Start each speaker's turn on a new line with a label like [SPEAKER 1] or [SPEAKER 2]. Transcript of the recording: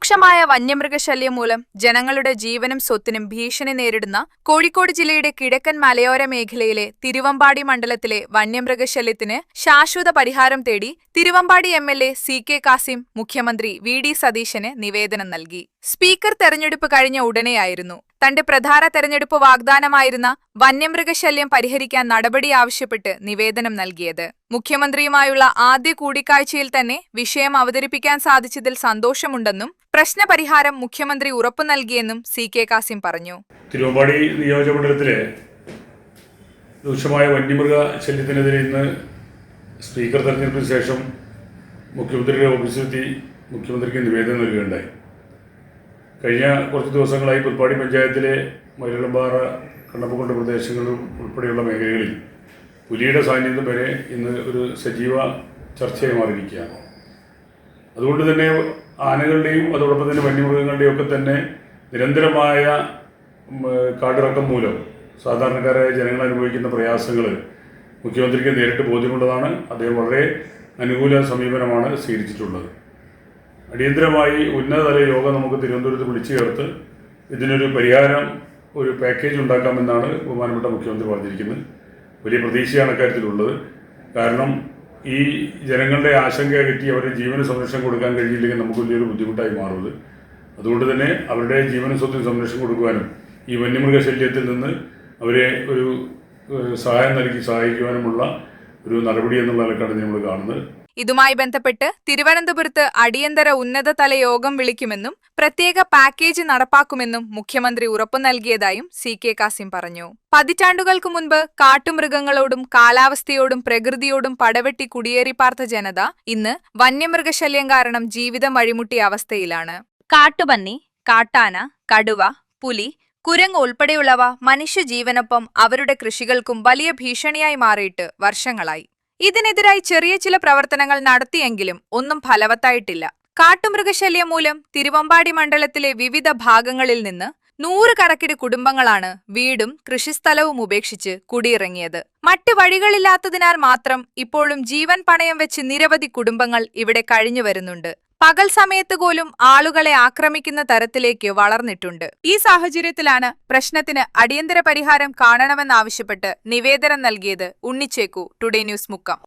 [SPEAKER 1] രൂക്ഷമായ വന്യമൃഗശല്യം മൂലം ജനങ്ങളുടെ ജീവനും സ്വത്തിനും ഭീഷണി നേരിടുന്ന കോഴിക്കോട് ജില്ലയുടെ കിഴക്കൻ മലയോര മേഖലയിലെ തിരുവമ്പാടി മണ്ഡലത്തിലെ വന്യമൃഗശല്യത്തിന് ശാശ്വത പരിഹാരം തേടി തിരുവമ്പാടി എംഎൽഎ സി.കെ. കാസിം മുഖ്യമന്ത്രി വി.ഡി. സതീശന് നിവേദനം നൽകി. സ്പീക്കർ തെരഞ്ഞെടുപ്പ് കഴിഞ്ഞ ഉടനെയായിരുന്നു തന്റെ പ്രധാന തെരഞ്ഞെടുപ്പ് വാഗ്ദാനമായിരുന്ന വന്യമൃഗശല്യം പരിഹരിക്കാൻ നടപടി ആവശ്യപ്പെട്ട് നിവേദനം നൽകിയത്. മുഖ്യമന്ത്രിയുമായുള്ള ആദ്യ കൂടിക്കാഴ്ചയിൽ തന്നെ വിഷയം അവതരിപ്പിക്കാൻ സാധിച്ചതിൽ സന്തോഷമുണ്ടെന്നും പ്രശ്നപരിഹാരം മുഖ്യമന്ത്രി ഉറപ്പു നൽകിയെന്നും സി.കെ. കാസിം പറഞ്ഞു.
[SPEAKER 2] തിരുവമ്പാടി നിയോജകമണ്ഡലത്തിലെ രൂക്ഷമായ വന്യമൃഗ ശല്യത്തിനെതിരെ ഇന്ന് സ്പീക്കർ തെരഞ്ഞെടുപ്പിന് ശേഷം മുഖ്യമന്ത്രിയുടെ ഓഫീസിലെത്തി മുഖ്യമന്ത്രിക്ക് നിവേദനം നൽകുകയുണ്ടായി. കഴിഞ്ഞ കുറച്ച് ദിവസങ്ങളായി പുൽപ്പാടി പഞ്ചായത്തിലെ മൈലളമ്പാറ കണ്ണപ്പക്കുണ്ട് പ്രദേശങ്ങളും ഉൾപ്പെടെയുള്ള മേഖലകളിൽ പുലിയുടെ സാന്നിധ്യം വരെ ഇന്ന് ഒരു സജീവ ചർച്ചയായി മാറിയിരിക്കുകയാണ്. അതുകൊണ്ട് തന്നെ ആനകളുടെയും അതോടൊപ്പം തന്നെ വന്യമൃഗങ്ങളുടെയും ഒക്കെ തന്നെ നിരന്തരമായ കാടിറക്കം മൂലം സാധാരണക്കാരായ ജനങ്ങൾ അനുഭവിക്കുന്ന പ്രയാസങ്ങൾ മുഖ്യമന്ത്രിക്ക് നേരിട്ട് ബോധ്യമുള്ളതാണ്. അദ്ദേഹം വളരെ അനുകൂല സമീപനമാണ് സ്വീകരിച്ചിട്ടുള്ളത്. അടിയന്തരമായി ഉന്നതതല യോഗം നമുക്ക് തിരുവനന്തപുരത്ത് വിളിച്ചു ചേർത്ത് ഇതിനൊരു പരിഹാരം, ഒരു പാക്കേജ് ഉണ്ടാക്കാമെന്നാണ് ബഹുമാനപ്പെട്ട മുഖ്യമന്ത്രി പറഞ്ഞിരിക്കുന്നത്. വലിയ പ്രതീക്ഷയാണ് അക്കാര്യത്തിലുള്ളത്. കാരണം ഈ ജനങ്ങളുടെ ആശങ്ക അകറ്റി അവരുടെ ജീവന സംരക്ഷണം കൊടുക്കാൻ കഴിയില്ലെങ്കിൽ നമുക്ക് വലിയൊരു ബുദ്ധിമുട്ടായി മാറുന്നത്. അതുകൊണ്ട് തന്നെ അവരുടെ ജീവന സ്വത്തിന് സംരക്ഷണം കൊടുക്കുവാനും ഈ വന്യമൃഗശല്യത്തിൽ നിന്ന് അവരെ ഒരു സഹായം നൽകി സഹായിക്കുവാനുമുള്ള ഒരു നടപടി എന്നുള്ള നിലക്കാണ് നമ്മൾ കാണുന്നത്.
[SPEAKER 1] ഇതുമായി ബന്ധപ്പെട്ട് തിരുവനന്തപുരത്ത് അടിയന്തര ഉന്നതതല യോഗം വിളിക്കുമെന്നും പ്രത്യേക പാക്കേജ് നടപ്പാക്കുമെന്നും മുഖ്യമന്ത്രി ഉറപ്പു നൽകിയതായും സി.കെ. കാസിം പറഞ്ഞു. പതിറ്റാണ്ടുകൾക്ക് മുൻപ് കാട്ടുമൃഗങ്ങളോടും കാലാവസ്ഥയോടും പ്രകൃതിയോടും പടവെട്ടി കുടിയേറിപ്പാർത്ത ജനത ഇന്ന് വന്യമൃഗശല്യം കാരണം ജീവിതം വഴിമുട്ടിയ അവസ്ഥയിലാണ്. കാട്ടുപന്നി, കാട്ടാന, കടുവ, പുലി, കുരങ്ങ് ഉൾപ്പെടെയുള്ളവ മനുഷ്യജീവനൊപ്പം അവരുടെ കൃഷികൾക്കും വലിയ ഭീഷണിയായി മാറിയിട്ട് വർഷങ്ങളായി. ഇതിനെതിരായി ചെറിയ ചില പ്രവർത്തനങ്ങൾ നടത്തിയെങ്കിലും ഒന്നും ഫലവത്തായിട്ടില്ല. കാട്ടുമൃഗശല്യം മൂലം തിരുവമ്പാടി മണ്ഡലത്തിലെ വിവിധ ഭാഗങ്ങളിൽ നിന്ന് 100 കണക്കിന് കുടുംബങ്ങളാണ് വീടും കൃഷിസ്ഥലവും ഉപേക്ഷിച്ച് കുടിയിറങ്ങിയത്. മറ്റ് വഴികളില്ലാത്തതിനാൽ മാത്രം ഇപ്പോഴും ജീവൻ പണയം വെച്ച് നിരവധി കുടുംബങ്ങൾ ഇവിടെ കഴിഞ്ഞു വരുന്നുണ്ട്. പകൽ സമയത്ത് പോലും ആളുകളെ ആക്രമിക്കുന്ന തരത്തിലേക്ക് വളർന്നിട്ടുണ്ട്. ഈ സാഹചര്യത്തിലാണ് പ്രശ്നത്തിന് അടിയന്തര പരിഹാരം കാണണമെന്നാവശ്യപ്പെട്ട് നിവേദനം നൽകിയത്. Unnichekku, today news, Mukkam.